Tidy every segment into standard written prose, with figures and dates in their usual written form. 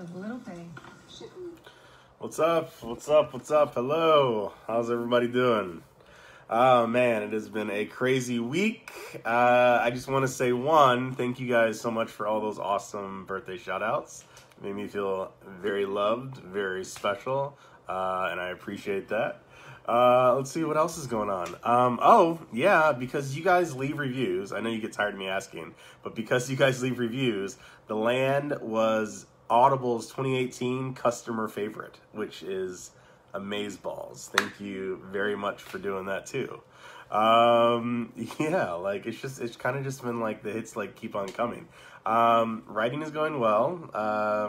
of Little Penny. What's up? What's up? What's up? Hello. How's everybody doing? Oh man, it has been a crazy week. I just want to say thank you guys so much for all those awesome birthday shout outs. It made me feel very loved, very special, and I appreciate that. Let's see what else is going on. Oh yeah, because you guys leave reviews. I know you get tired of me asking, but because you guys leave reviews, The Land was Audible's 2018 customer favorite, which is amazeballs. Thank you very much for doing that too. Yeah, like it's kind of just been like the hits like keep on coming. Writing is going well,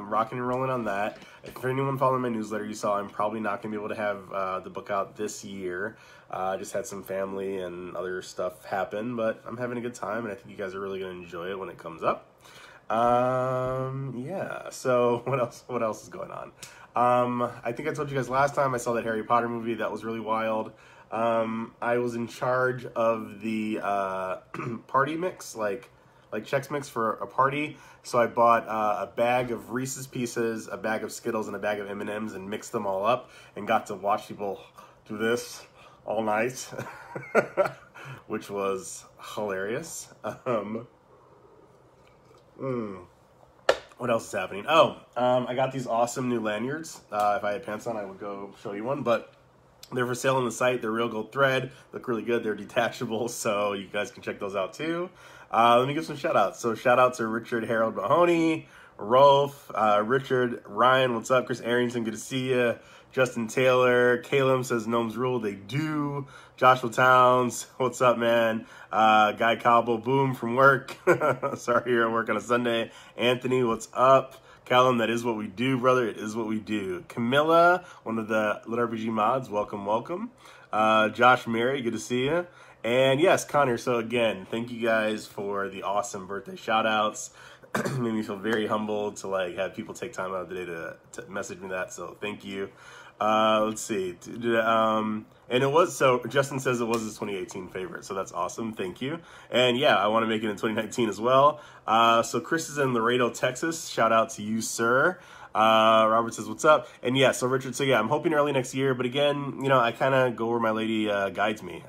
rocking and rolling on that. If anyone following my newsletter, you saw I'm probably not gonna be able to have the book out this year. Just had some family and other stuff happen, but I'm having a good time and I think you guys are really gonna enjoy it when it comes up. Yeah, so what else is going on? I think I told you guys last time I saw that Harry Potter movie. That was really wild. I was in charge of the party mix, like Chex Mix for a party. So I bought a bag of Reese's Pieces, a bag of Skittles, and a bag of M&Ms and mixed them all up and got to watch people do this all night, which was hilarious. What else is happening? Oh, I got these awesome new lanyards. If I had pants on, I would go show you one, but they're for sale on the site. They're real gold thread, look really good. They're detachable, so you guys can check those out too. Let me give some shout outs. So shout outs are Richard Harold Mahoney, Rolf, Richard, Ryan, what's up? Chris Arrington, good to see you. Justin Taylor, Caleb says Gnomes rule, they do. Joshua Towns, what's up, man? Guy Cobble, boom from work. Sorry you're at work on a Sunday. Anthony, what's up? Callum, that is what we do, brother. It is what we do. Camilla, one of the LitRPG mods, welcome, welcome. Josh Mary, good to see you. And yes, Connor, so again, thank you guys for the awesome birthday shout outs. It made me feel very humbled to like have people take time out of the day to message me that, so thank you. Let's see. And it was, so Justin says it was his 2018 favorite, so that's awesome. Thank you. And yeah, I want to make it in 2019 as well. So Chris is in Laredo, Texas. Shout out to you, sir. Robert says, what's up? And yeah, so Richard, so yeah, I'm hoping early next year, but again, you know, I kind of go where my lady guides me.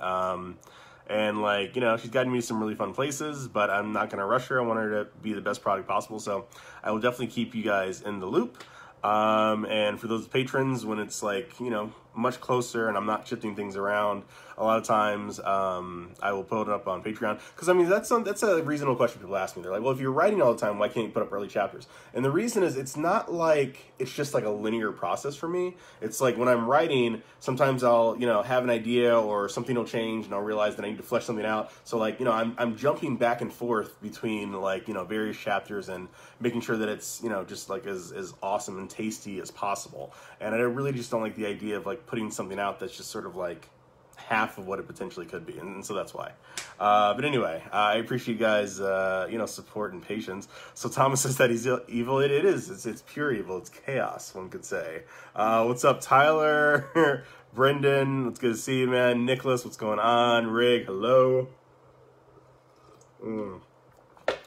And like, you know, she's guiding me to some really fun places, but I'm not going to rush her. I want her to be the best product possible. So I will definitely keep you guys in the loop. And for those patrons, when it's like, you know, much closer and I'm not shifting things around, a lot of times I will put it up on Patreon. Because I mean, that's a reasonable question people ask me. They're like, well, if you're writing all the time, why can't you put up early chapters? And the reason is it's not like it's just like a linear process for me. It's like when I'm writing, sometimes I'll, you know, have an idea or something will change and I'll realize that I need to flesh something out. So like, you know, I'm jumping back and forth between like, you know, various chapters and making sure that it's, you know, just like as awesome and tasty as possible. And I really just don't like the idea of like putting something out that's just sort of like half of what it potentially could be, and so that's why. But anyway, I appreciate you guys, you know, support and patience. So Thomas says that he's evil. It is. It's pure evil. It's chaos, one could say. What's up, Tyler? Brendan, it's good to see you, man. Nicholas, what's going on? Rig, hello.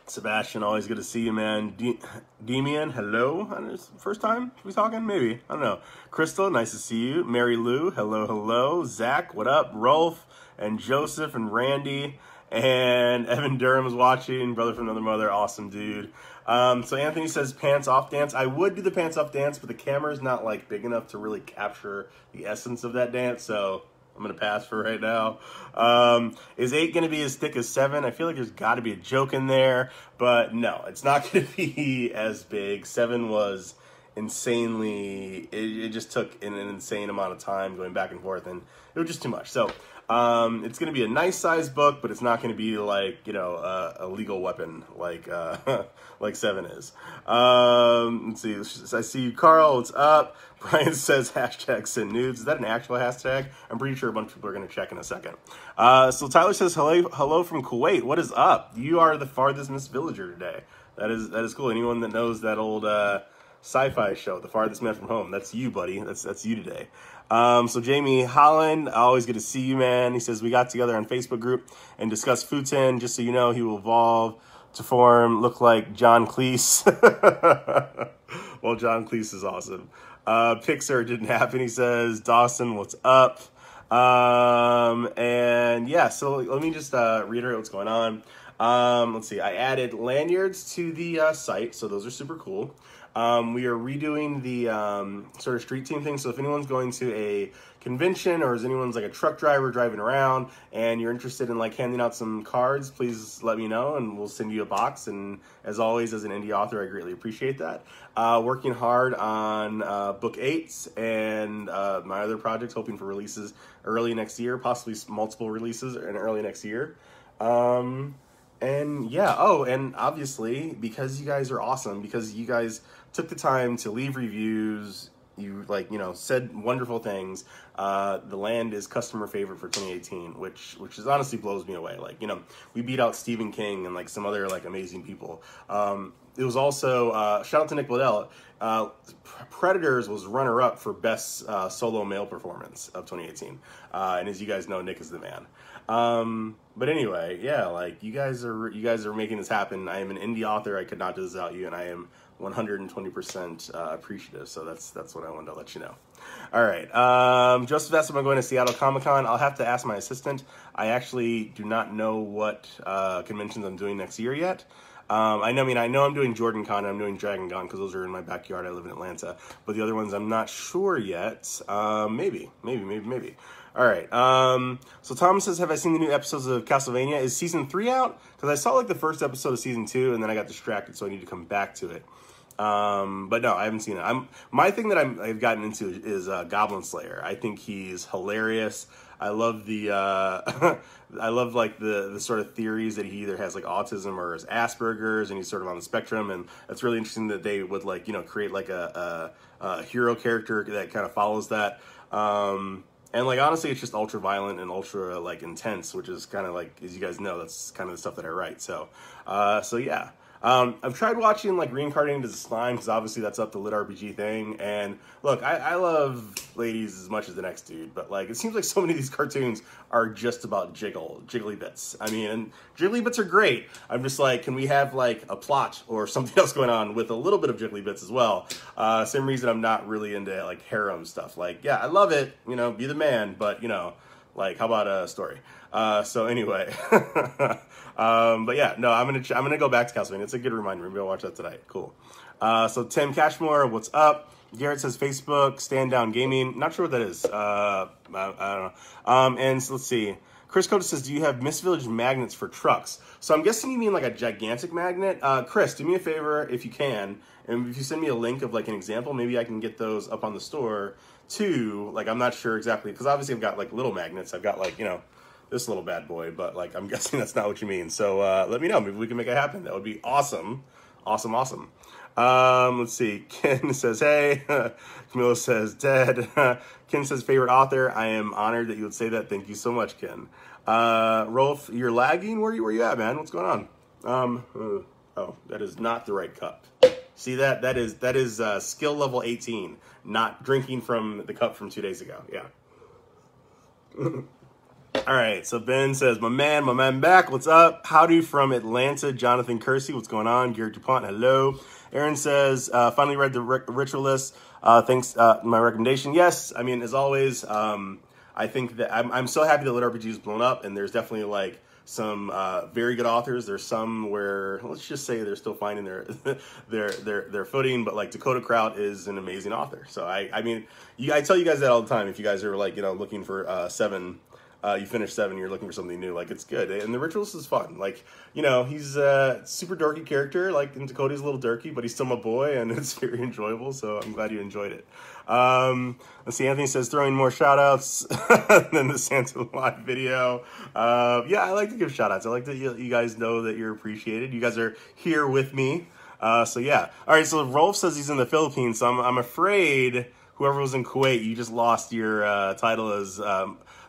Sebastian, always good to see you, man. Demian, hello. First time we talking? Maybe. I don't know. Crystal, nice to see you. Mary Lou, hello, hello. Zach, what up? Rolf and Joseph and Randy and Evan Durham is watching. Brother from another mother, awesome dude. So Anthony says pants off dance. I would do the pants off dance, but the camera is not like big enough to really capture the essence of that dance. So I'm going to pass for right now. Is 8 going to be as thick as 7? I feel like there's got to be a joke in there, but no, it's not going to be as big. 7 was insanely, it just took an insane amount of time going back and forth, and it was just too much. So it's going to be a nice size book, but it's not going to be like, you know, a legal weapon like like 7 is. Let's see. I see you, Carl. What's up? Brian says hashtag send nudes. Is that an actual hashtag? I'm pretty sure a bunch of people are going to check in a second. So Tyler says hello from Kuwait. What is up? You are the farthest Miss Villager today. That is cool. Anyone that knows that old sci-fi show, The Farthest Man from Home, that's you, buddy. That's you today. So Jamie Holland, always good to see you, man. He says we got together on Facebook group and discussed Futon. Just so you know, he will evolve to form look like John Cleese. Well, John Cleese is awesome. Pixar didn't happen, he says. Dawson, what's up? And yeah, so let me just reiterate what's going on. Let's see, I added lanyards to the site, so those are super cool. We are redoing the sort of street team thing, so if anyone's going to a convention or is anyone's like a truck driver driving around and you're interested in like handing out some cards, please let me know and we'll send you a box. And as always, as an indie author, I greatly appreciate that. Working hard on book 8 and my other projects, hoping for releases early next year, possibly multiple releases in early next year. And yeah, oh, and obviously, because you guys are awesome, because you guys took the time to leave reviews, you like, you know, said wonderful things, the land is customer favorite for 2018, which is honestly blows me away. Like, you know, we beat out Stephen King and like some other like amazing people. It was also, shout out to Nick Podehl, Predators was runner-up for best solo male performance of 2018. And as you guys know, Nick is the man. But anyway, yeah, like you guys are making this happen. I am an indie author. I could not do this without you, and I am 120% appreciative. So that's what I wanted to let you know. All right. Joseph asked if I'm going to Seattle Comic-Con. I'll have to ask my assistant. I actually do not know what conventions I'm doing next year yet. I know I'm doing Jordan Con and I'm doing Dragon Con because those are in my backyard. I live in Atlanta, but the other ones I'm not sure yet. Maybe. All right. So Thomas says, have I seen the new episodes of Castlevania? Is season 3 out? Because I saw like the first episode of season 2 and then I got distracted, so I need to come back to it. But no, I haven't seen it. My thing that I've gotten into is Goblin Slayer. I think he's hilarious. I love the I love like the sort of theories that he either has like autism or has Asperger's and he's sort of on the spectrum, and it's really interesting that they would like, you know, create like a hero character that kind of follows that. And like honestly, it's just ultra violent and ultra like intense, which is kind of like, as you guys know, that's kind of the stuff that I write. So yeah. I've tried watching like Reincarnating as a Slime because obviously that's up the LitRPG thing. And look, I love ladies as much as the next dude, but like it seems like so many of these cartoons are just about jiggly bits. I mean, and jiggly bits are great. I'm just like, can we have like a plot or something else going on with a little bit of jiggly bits as well? Same reason I'm not really into like harem stuff. Like, yeah, I love it, you know, be the man, but you know, like how about a story? So anyway, but yeah, no, I'm gonna go back to Castlevania. It's a good reminder. Maybe I'll watch that tonight. Cool. So Tim Cashmore, what's up? Garrett says Facebook, Stand Down Gaming. Not sure what that is. I don't know. And so let's see. Chris Coda says, do you have Miss Village magnets for trucks? So I'm guessing you mean like a gigantic magnet. Chris, do me a favor if you can, and if you send me a link of like an example, maybe I can get those up on the store too. Like, I'm not sure exactly, because obviously I've got like little magnets. I've got like, you know, this little bad boy, but like, I'm guessing that's not what you mean. So let me know. Maybe we can make it happen. That would be awesome. Awesome. Let's see. Ken says, hey. Camilo says, dead. Ken says, favorite author. I am honored that you would say that. Thank you so much, Ken. Rolf, you're lagging. Where you at, man? What's going on? Oh, that is not the right cup. See that? That is skill level 18. Not drinking from the cup from 2 days ago. Yeah. All right, so Ben says, my man back. What's up? Howdy from Atlanta. Jonathan Kersey, what's going on? Garrett DuPont, hello. Aaron says, finally read the Ritualist. Thanks, my recommendation. Yes, I mean, as always, I think that I'm so happy that LitRPG is blown up, and there's definitely like some very good authors. There's some where, let's just say, they're still finding their footing, but like Dakota Kraut is an amazing author. So I mean, I tell you guys that all the time. If you guys are like, you know, looking for 7, you finish 7, you're looking for something new, like it's good. And the Ritualist is fun. Like, you know, he's a super dorky character, like, and Dakota's a little dorky, but he's still my boy, and it's very enjoyable, so I'm glad you enjoyed it. Let's see, Anthony says, throwing more shout-outs than the Santa Live video. Yeah, I like to give shout-outs. I like that you guys know that you're appreciated. You guys are here with me. So yeah. All right, so Rolf says he's in the Philippines, so I'm afraid whoever was in Kuwait, you just lost your title as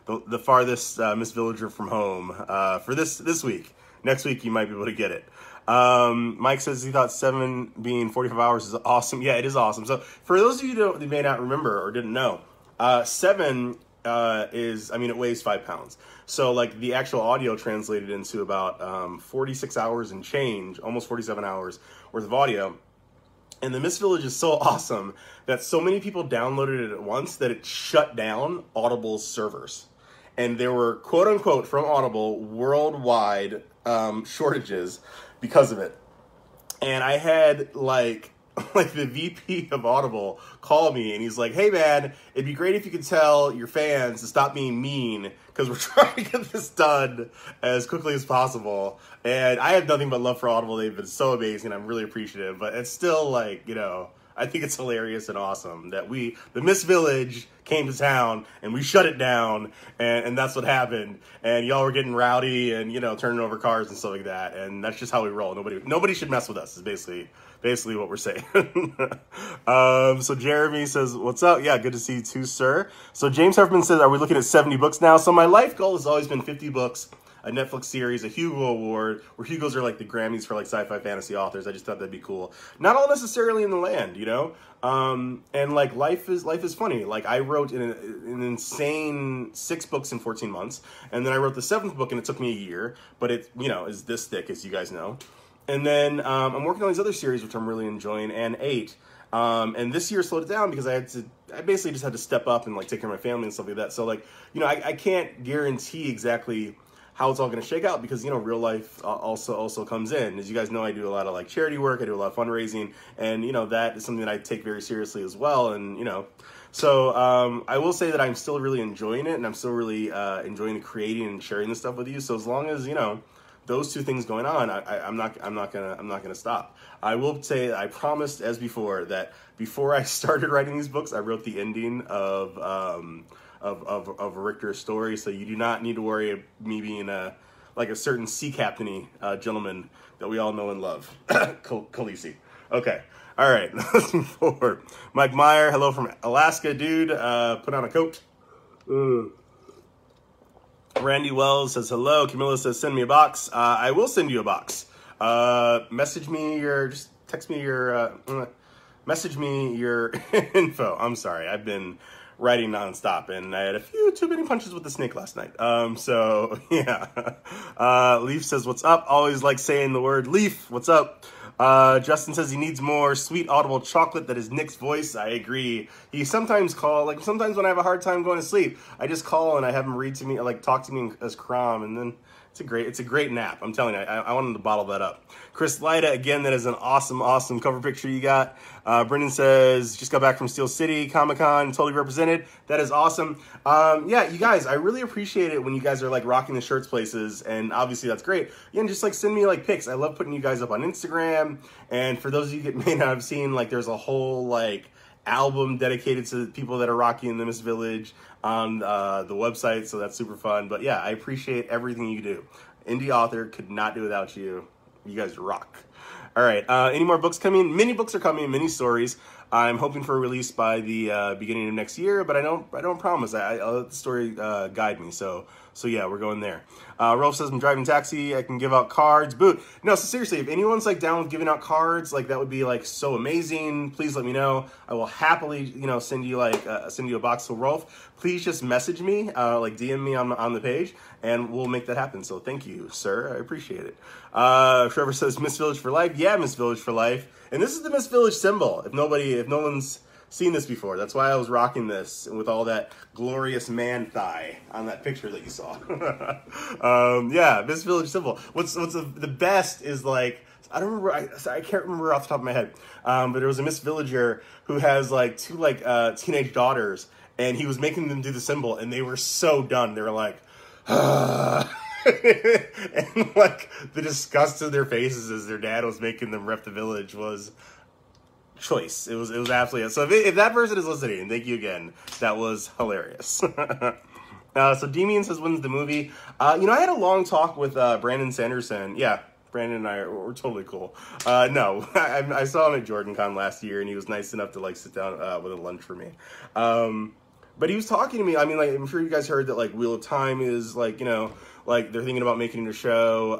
the farthest Miss Villager from home for this week. Next week, you might be able to get it. Mike says he thought 7 being 45 hours is awesome. Yeah, it is awesome. So for those of you who may not remember or didn't know, 7 is, I mean, it weighs 5 pounds. So like the actual audio translated into about 46 hours and change, almost 47 hours worth of audio. And the Mist Village is so awesome that so many people downloaded it at once that it shut down Audible's servers. And there were, quote unquote, from Audible, worldwide shortages because of it. And I had like the VP of Audible call me, and he's like, hey man, it'd be great if you could tell your fans to stop being mean, because we're trying to get this done as quickly as possible. And I have nothing but love for Audible. They've been so amazing. I'm really appreciative, but it's still like, you know, I think it's hilarious and awesome that the Mist Village came to town and we shut it down, and that's what happened. And y'all were getting rowdy and, you know, turning over cars and stuff like that. And that's just how we roll. Nobody should mess with us is basically what we're saying. So Jeremy says, what's up? Yeah, good to see you too, sir. So James Huffman says, are we looking at 70 books now? So my life goal has always been 50 books. A Netflix series, a Hugo Award, where Hugos are like the Grammys for like sci-fi fantasy authors. I just thought that'd be cool. Not all necessarily in the land, you know? And like life is funny. Like I wrote an insane 6 books in 14 months. And then I wrote the 7th book and it took me a year, but it, you know, is this thick, as you guys know. And then I'm working on these other series, which I'm really enjoying, and 8. And this year slowed it down because I basically just had to step up and like take care of my family and stuff like that. So like, you know, I can't guarantee exactly how it's all going to shake out because, you know, real life also comes in. As you guys know, I do a lot of like charity work. I do a lot of fundraising, and, you know, that is something that I take very seriously as well. And, you know, so I will say that I'm still really enjoying it, and I'm still really enjoying creating and sharing this stuff with you. So as long as, you know, those two things going on, I'm not gonna stop. I will say I promised, as before, that before I started writing these books, I wrote the ending of Richter's story, so you do not need to worry of me being like a certain sea captain-y gentleman that we all know and love, Khaleesi. Okay, all right, let's move forward. Mike Meyer, hello from Alaska, dude. Put on a coat. Randy Wells says hello. Camilla says send me a box. I will send you a box. Message me your info. I'm sorry, I've been writing nonstop, and I had a few too many punches with the snake last night. So yeah. Leaf says what's up. Always like saying the word Leaf. What's up? Justin says he needs more sweet audible chocolate that is Nick's voice. I agree. He sometimes sometimes when I have a hard time going to sleep, I just call and I have him read to me, like talk to me as Crom, and then it's a great nap. I'm telling you, I wanted to bottle that up. Chris Lida, again, that is an awesome cover picture you got. Brendan says, just got back from Steel City, Comic-Con, totally represented. That is awesome. Yeah, you guys, I really appreciate it when you guys are like rocking the shirts places, and obviously that's great. Yeah, and just like send me like pics. I love putting you guys up on Instagram, and for those of you that may not have seen, like there's a whole like album dedicated to the people that are rocking the Mist Village on the website, so that's super fun. But yeah, I appreciate everything you do. Indie author, could not do without you. You guys rock. All right, any more books coming? Mini books are coming, mini stories. I'm hoping for a release by the beginning of next year, but I don't promise. I'll let the story guide me. So yeah, we're going there. Rolf says, I'm driving taxi. I can give out cards. Boot. No, so seriously, if anyone's like down with giving out cards, like that would be like so amazing. Please let me know. I will happily, you know, send you a box. So Rolf, please just message me, like DM me on the page, and we'll make that happen. So thank you, sir. I appreciate it. Trevor says, Mist Village for life. Yeah, Mist Village for life. And this is the Mist Village symbol. If no one's seen this before, that's why I was rocking this with all that glorious man thigh on that picture that you saw. Yeah, Mist Village symbol. What's the best is like, I don't remember. I can't remember off the top of my head. But there was a Mist Villager who has like 2 teenage daughters, and he was making them do the symbol, and they were so done. They were like, and like the disgust of their faces as their dad was making them rep the village was choice. It was absolutely. So if that person is listening, thank you again. That was hilarious. So Demian says, when's the movie? You know, I had a long talk with Brandon Sanderson. Yeah, Brandon and I we're totally cool. No, I saw him at JordanCon last year, and he was nice enough to like sit down with a lunch for me. But he was talking to me. I mean, like, I'm sure you guys heard that like Wheel of Time is like, you know, like they're thinking about making it a show.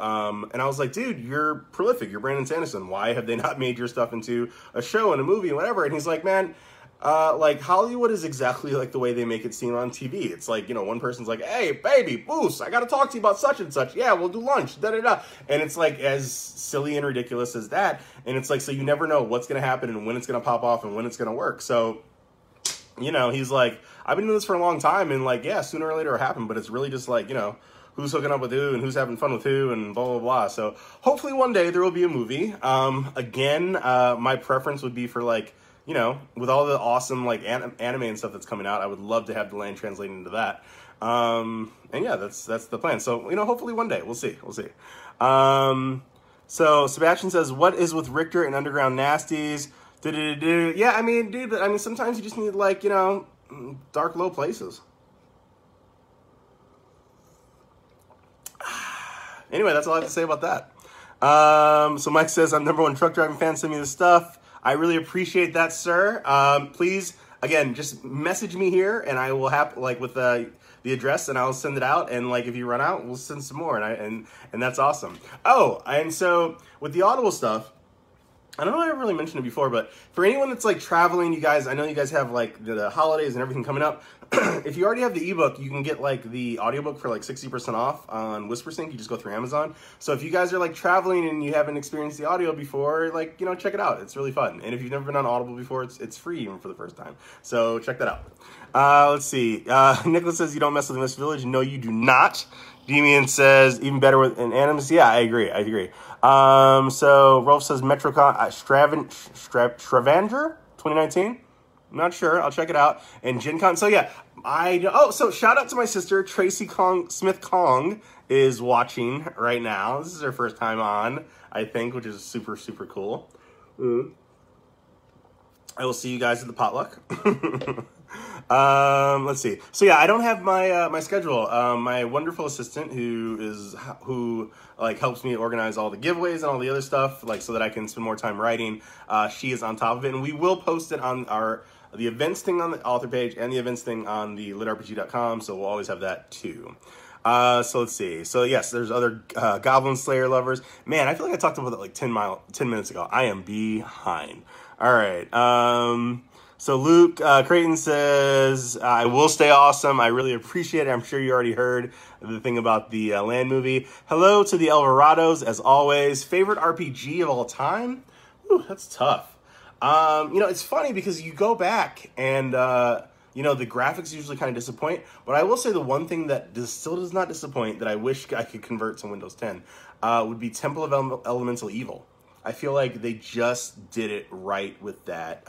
And I was like, dude, you're prolific. You're Brandon Sanderson. Why have they not made your stuff into a show and a movie and whatever? And he's like, man, like Hollywood is exactly like the way they make it seem on TV. It's like, you know, one person's like, hey, baby, Boos, I got to talk to you about such and such. Yeah, we'll do lunch, da-da-da. And it's like as silly and ridiculous as that. And it's like, so you never know what's going to happen and when it's going to pop off and when it's going to work. So, you know, he's like, I've been doing this for a long time, and like, yeah, sooner or later it'll happen, but it's really just like, you know, who's hooking up with who and who's having fun with who and blah, blah, blah. So hopefully one day there will be a movie. Again, my preference would be for like, you know, with all the awesome like anime and stuff that's coming out, I would love to have the land translated into that. And yeah, that's the plan. So, you know, hopefully one day we'll see. So Sebastian says, what is with Richter and Underground Nasties? Yeah, I mean, dude, I mean, sometimes you just need like, you know, dark, low places. Anyway, that's all I have to say about that. So Mike says, I'm #1 truck driving fan. Send me the stuff. I really appreciate that, sir. Please, again, just message me here, and I will have like with the address, and I'll send it out. And like if you run out, we'll send some more. And that's awesome. Oh, and so with the Audible stuff, I don't know if I really mentioned it before, but for anyone that's like traveling, you guys, I know you guys have like the holidays and everything coming up. If you already have the ebook, you can get like the audiobook for like 60% off on WhisperSync. You just go through Amazon. So if you guys are like traveling and you haven't experienced the audio before, like, you know, check it out. It's really fun. And if you've never been on Audible before, it's free even for the first time. So check that out. Let's see. Nicholas says, you don't mess with the West Village. No, you do not. Demian says, even better with an Animus. Yeah, I agree. So Rolf says MetroCon Stravanger 2019. I'm not sure. I'll check it out. And Gen Con. So yeah, so shout out to my sister Tracy Smith Kong is watching right now. This is her first time on, I think, which is super, super cool. I will see you guys at the potluck. Let's see. So yeah, I don't have my my schedule. My wonderful assistant who like helps me organize all the giveaways and all the other stuff, like so that I can spend more time writing. She is on top of it, and we will post it on the events thing on the author page and the events thing on the litrpg.com. So we'll always have that too. So let's see. So yes, there's other Goblin Slayer lovers. Man, I feel like I talked about that like 10 minutes ago. I am behind. All right. So Luke Creighton says, I will stay awesome. I really appreciate it. I'm sure you already heard the thing about the Land movie. Hello to the Alvarados, as always. Favorite RPG of all time? Ooh, that's tough. You know, it's funny because you go back and, you know, the graphics usually kind of disappoint. But I will say the one thing that still does not disappoint that I wish I could convert to Windows 10 would be Temple of Elemental Evil. I feel like they just did it right with that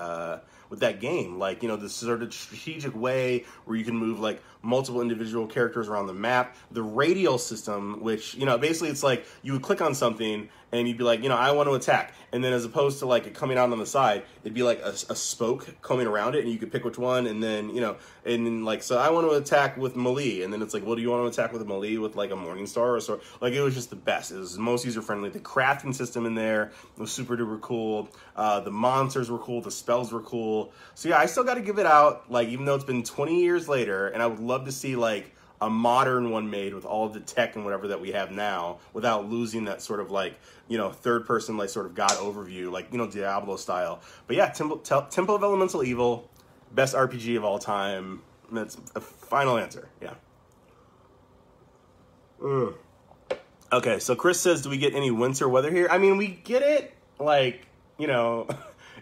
game. Like, you know, this sort of strategic way where you can move like multiple individual characters around the map. The radial system, which, you know, basically it's like you would click on something and you'd be like, you know, I want to attack. And then as opposed to like it coming out on the side, it'd be like a spoke coming around it, and you could pick which one. And then, you know, and then like, so I want to attack with melee. And then it's like, well, do you want to attack with a melee with like a Morning Star or so? Like, it was just the best. It was the most user-friendly. The crafting system in there was super duper cool. The monsters were cool. The spells were cool. So yeah, I still got to give it out, like, even though it's been 20 years later, and I would love to see like a modern one made with all of the tech and whatever that we have now without losing that sort of like, you know, third person, like sort of God overview, like, you know, Diablo style. But yeah, Temple of Elemental Evil, best RPG of all time. That's a final answer. Yeah. Okay, so Chris says, do we get any winter weather here? I mean, we get it, like, you know,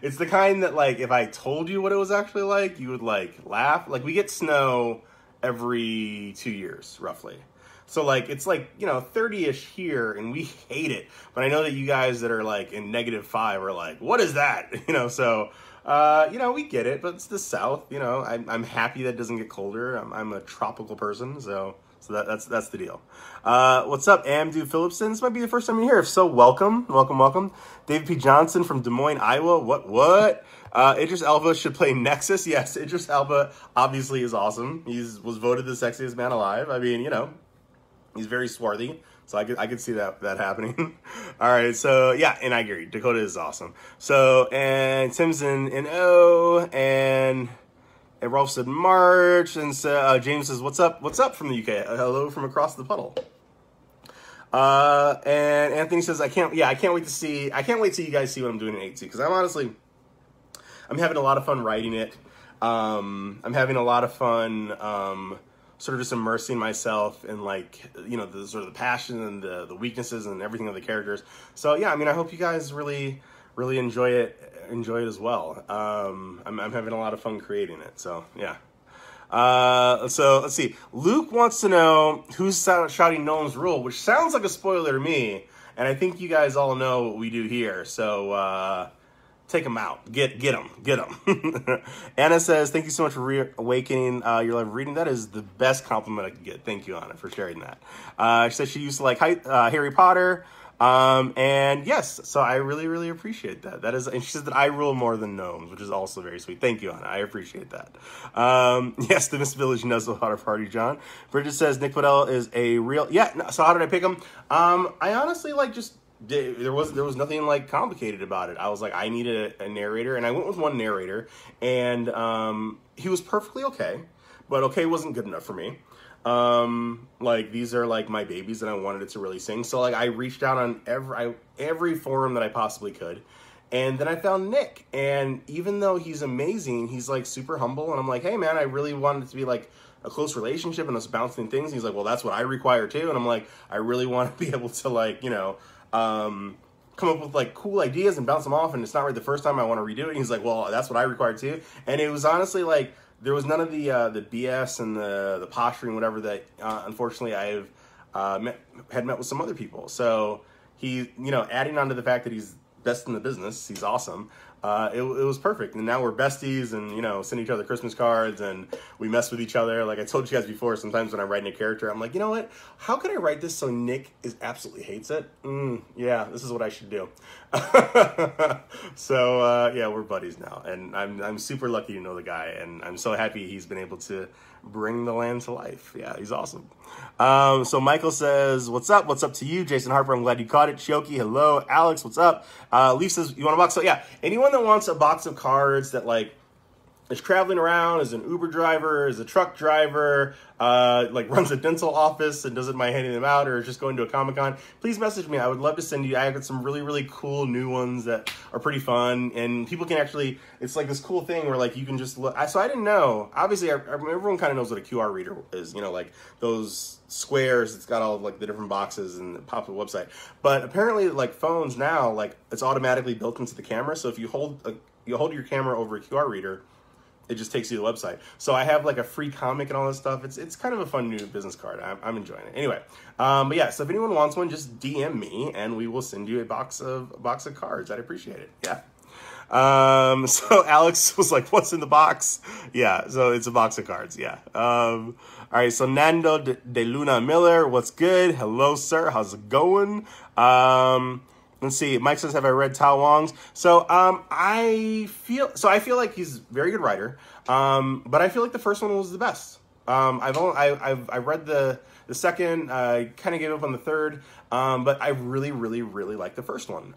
it's the kind that, like, if I told you what it was actually like, you would, like, laugh. Like, we get snow every 2 years, roughly. So, like, it's, like, you know, 30-ish here, and we hate it. But I know that you guys that are, like, in -5 are like, what is that? You know, so, you know, we get it, but it's the South, you know. I'm happy that it doesn't get colder. I'm a tropical person, so that's the deal. What's up, Amdu Phillipson? This might be the first time you're here. If so, welcome. David P. Johnson from Des Moines, Iowa. What? Idris Elba should play Nexus. Yes, Idris Elba obviously is awesome. Was voted the sexiest man alive. I mean, you know, he's very swarthy. So I could see that happening. All right, so yeah, and I agree. Dakota is awesome. So, and Tim's in O, and Rolf said March, and so James says, what's up from the UK? Hello from across the puddle. And Anthony says, I can't wait till you guys see what I'm doing in 8C, because I'm having a lot of fun writing it. I'm having a lot of fun, sort of just immersing myself in, like, you know, the sort of the passion and the weaknesses and everything of the characters. So yeah, I mean, I hope you guys really enjoy it as well. I'm having a lot of fun creating it. So yeah. So let's see. Luke wants to know who's shouting Gnome's Rule, which sounds like a spoiler to me, and I think you guys all know what we do here. So take them out. Get them. Anna says, thank you so much for reawakening your love of reading. That is the best compliment I could get. Thank you, Anna, for sharing that. She says she used to like Harry Potter. And yes, so I really appreciate that. That is, and she says that I rule more than gnomes, which is also very sweet. Thank you, Anna. I appreciate that. Yes, the Miss Village knows how to party, John. Bridget says Nick Podehl is a real, yeah. No, so how did I pick him? I honestly there was nothing like complicated about it. I was like, I needed a narrator, and I went with one narrator, and he was perfectly okay, but okay wasn't good enough for me. Like, these are like my babies and I wanted it to really sing. So like I reached out on every forum that I possibly could. And then I found Nick, and even though he's amazing, he's like super humble. And I'm like, hey man, I really wanted it to be like a close relationship and us bouncing things. And he's like, well, that's what I require too. And I'm like, I really want to be able to, like, you know, come up with like cool ideas and bounce them off. And it's not right the first time, I want to redo it. And he's like, well, that's what I require too. And it was honestly like, there was none of the BS and the posturing, whatever, that unfortunately I've had met with some other people. So he, you know, adding on to the fact that he's best in the business, he's awesome. It was perfect, and now we're besties, and you know, send each other Christmas cards, and we mess with each other. Like I told you guys before, sometimes when I'm writing a character, I'm like, you know what? How can I write this so Nick absolutely hates it? Yeah, this is what I should do. So yeah, we're buddies now, and I'm super lucky to know the guy, and I'm so happy he's been able to bring the land to life. Yeah, he's awesome. So Michael says, what's up? What's up to you? Jason Harper, I'm glad you caught it. Chioki, hello. Alex, what's up? Leaf says, you want a box? So yeah, anyone that wants a box of cards that like is traveling around, is an Uber driver, is a truck driver, like runs a dental office and doesn't mind handing them out, or is just going to a Comic-Con, please message me. I would love to send you. I got some really cool new ones that are pretty fun, and people can actually, it's like this cool thing where like you can just look. So I didn't know, obviously everyone kind of knows what a QR reader is, you know, like those squares, it's got all like the different boxes and it pops up a website. But apparently like phones now, like it's automatically built into the camera. So if you hold your camera over a QR reader, it just takes you to the website. So I have like a free comic and all this stuff. It's kind of a fun new business card. I'm enjoying it. Anyway, but yeah, so if anyone wants one, just DM me and we will send you a box of cards. I'd appreciate it. Yeah. So Alex was like, what's in the box? Yeah, so it's a box of cards. Yeah. All right, so Nando de Luna Miller, what's good? Hello, sir. How's it going? Let's see. Mike says, have I read Tao Wong's? So I feel like he's a very good writer. But I feel like the first one was the best. I've read the second. I kind of gave up on the third. But I really like the first one.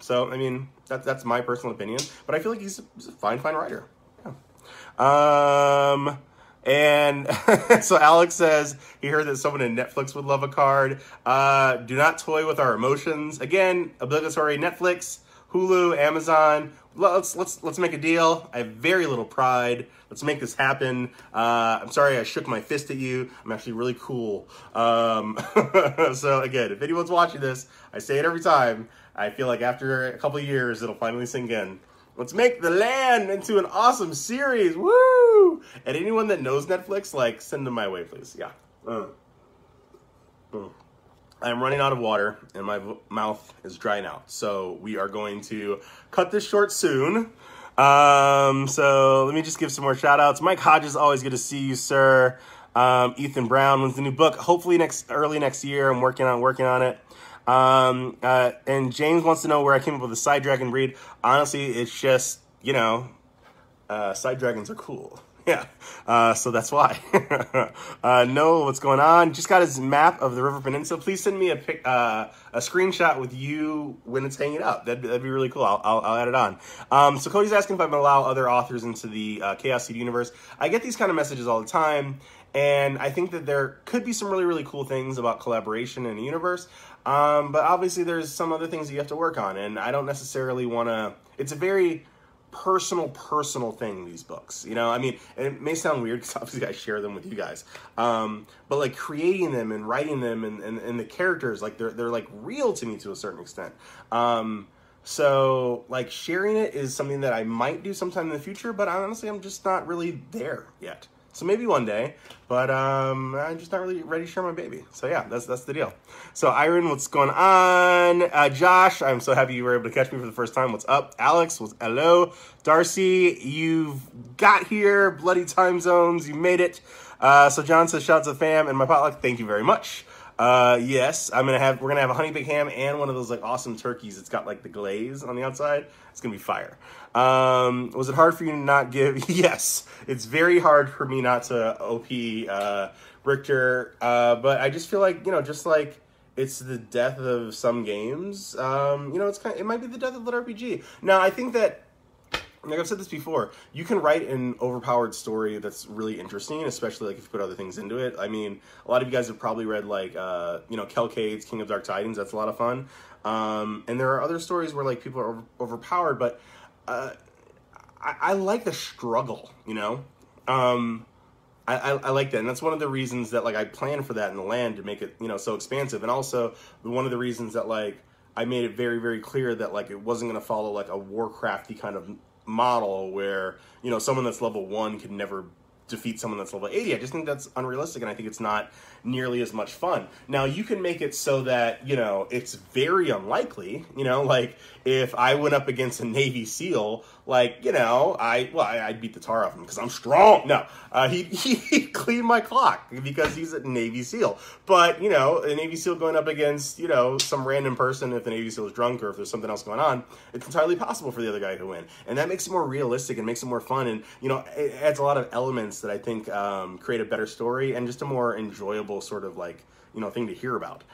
So I mean that's my personal opinion. But I feel like he's a fine writer. Yeah. And so Alex says he heard that someone in Netflix would love a card. Do not toy with our emotions. Again, obligatory Netflix, Hulu, Amazon. Let's make a deal. I have very little pride. Let's make this happen. I'm sorry I shook my fist at you. I'm actually really cool. So again, if anyone's watching this, I say it every time. I feel like after a couple of years, it'll finally sink in. Let's make The Land into an awesome series. Woo! And anyone that knows Netflix, like, send them my way, please. Yeah. I'm running out of water, and my mouth is drying out. So we are going to cut this short soon. So let me just give some more shout-outs. Mike Hodges, always good to see you, sir. Ethan Brown, when's the new book? Hopefully early next year. I'm working on it. And James wants to know where I came up with the side dragon breed. Honestly, it's just, you know, side dragons are cool. Yeah. So that's why. Noah, what's going on? Just got his map of the River Peninsula. Please send me a screenshot with you when it's hanging up. That'd be really cool. I'll add it on. So Cody's asking if I'm gonna allow other authors into the Chaos Seed universe. I get these kind of messages all the time, and I think that there could be some really cool things about collaboration in the universe. But obviously there's some other things that you have to work on, and I don't necessarily want to. It's a very personal thing, these books, you know. I mean, and it may sound weird because obviously I share them with you guys, but like creating them and writing them and the characters, like they're like real to me to a certain extent. So like sharing it is something that I might do sometime in the future, but honestly I'm just not really there yet. So maybe one day, but I'm just not really ready to share my baby. So yeah, that's the deal. So Iron, what's going on? Josh, I'm so happy you were able to catch me for the first time. What's up? Alex, hello. Darcy, you've got here. Bloody time zones, you made it. So John says, shout out to the fam and my potluck. Thank you very much. Yes, we're gonna have a honey baked ham and one of those like awesome turkeys. It's got like the glaze on the outside. It's gonna be fire. Was it hard for you to not give? Yes, it's very hard for me not to OP Richter. But I just feel like, you know, just like it's the death of some games. You know, it might be the death of LitRPG. Now, I think that, like I've said this before, you can write an overpowered story that's really interesting, especially like if you put other things into it. I mean, a lot of you guys have probably read like, you know, Kelcade's King of Dark Tidings. That's a lot of fun. And there are other stories where like people are overpowered, but I like the struggle, you know? I like that, and that's one of the reasons that like I planned for that in the land to make it, you know, so expansive, and also one of the reasons that like I made it very, very clear that like it wasn't going to follow like a Warcrafty kind of model where, you know, someone that's level 1 could never defeat someone that's level 80. I just think that's unrealistic, and I think it's not nearly as much fun. Now, you can make it so that, you know, it's very unlikely, you know, like if I went up against a Navy SEAL, like, you know, I'd beat the tar off him because I'm strong. No, he cleaned my clock because he's a Navy SEAL. But, you know, a Navy SEAL going up against, you know, some random person, if the Navy SEAL is drunk or if there's something else going on, it's entirely possible for the other guy to win. And that makes it more realistic and makes it more fun. And, you know, it adds a lot of elements that I think create a better story and just a more enjoyable sort of like, you know, thing to hear about.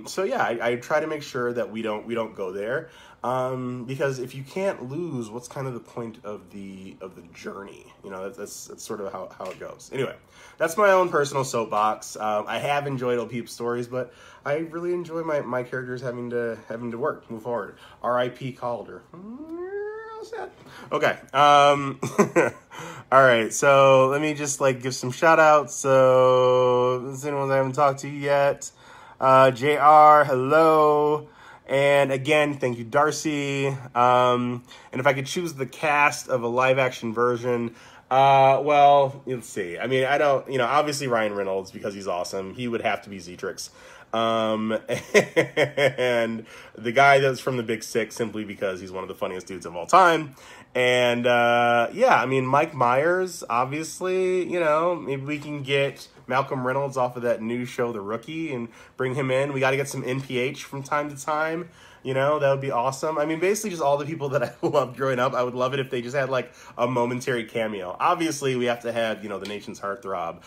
So yeah, I try to make sure that we don't go there. Because if you can't lose, what's kind of the point of the journey? You know, that's sort of how it goes. Anyway, that's my own personal soapbox. I have enjoyed old people's stories, but I really enjoy my characters having to move forward. R.I.P. Calder. Sad. Okay. All right. So let me just like give some shout outs. So there's anyone that I haven't talked to yet. JR, hello. And again, thank you, Darcy. And if I could choose the cast of a live action version, well, let's see. I mean, I don't, you know, obviously Ryan Reynolds, because he's awesome. He would have to be Zetrix. And the guy that's from the Big Sick, simply because he's one of the funniest dudes of all time. And, yeah, I mean, Mike Myers, obviously, you know, maybe we can get Malcolm Reynolds off of that new show, The Rookie, and bring him in. We got to get some NPH from time to time. You know, that would be awesome. I mean, basically just all the people that I loved growing up. I would love it if they just had like a momentary cameo. Obviously, we have to have, you know, the nation's heartthrob,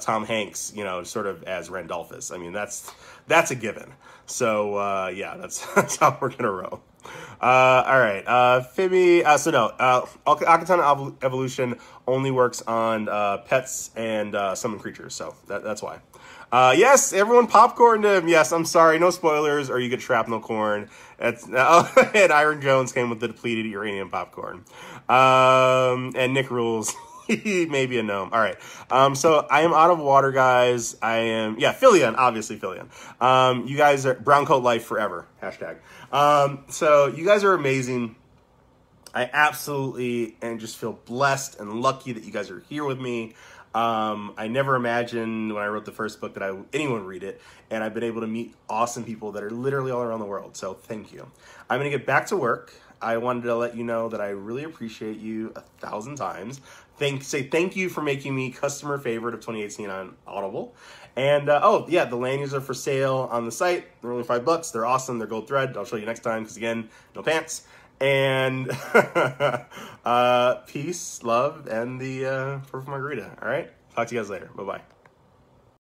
Tom Hanks, you know, sort of as Randolphus. I mean, that's a given. So, yeah, that's how we're going to roll. All right. Fibby, so no, Akatana Evolution only works on pets and summon creatures. So that's why. Yes, everyone popcorned him. Yes, I'm sorry. No spoilers or you get shrapnel corn. That's, and Iron Jones came with the depleted uranium popcorn. And Nick rules. He may be a gnome. All right. So I am out of water, guys. I am, yeah, Philion, obviously Philion. You guys are brown coat life forever. Hashtag. So you guys are amazing. I absolutely and just feel blessed and lucky that you guys are here with me. I never imagined when I wrote the first book that anyone would read it, and I've been able to meet awesome people that are literally all around the world, so thank you. I'm going to get back to work. I wanted to let you know that I really appreciate you 1,000 times. Say thank you for making me customer favorite of 2018 on Audible. And, oh, yeah, the lanyards are for sale on the site. They're only $5. They're awesome. They're gold thread. I'll show you next time because, again, no pants. And peace, love, and the Purple Margarita. All right? Talk to you guys later. Bye-bye.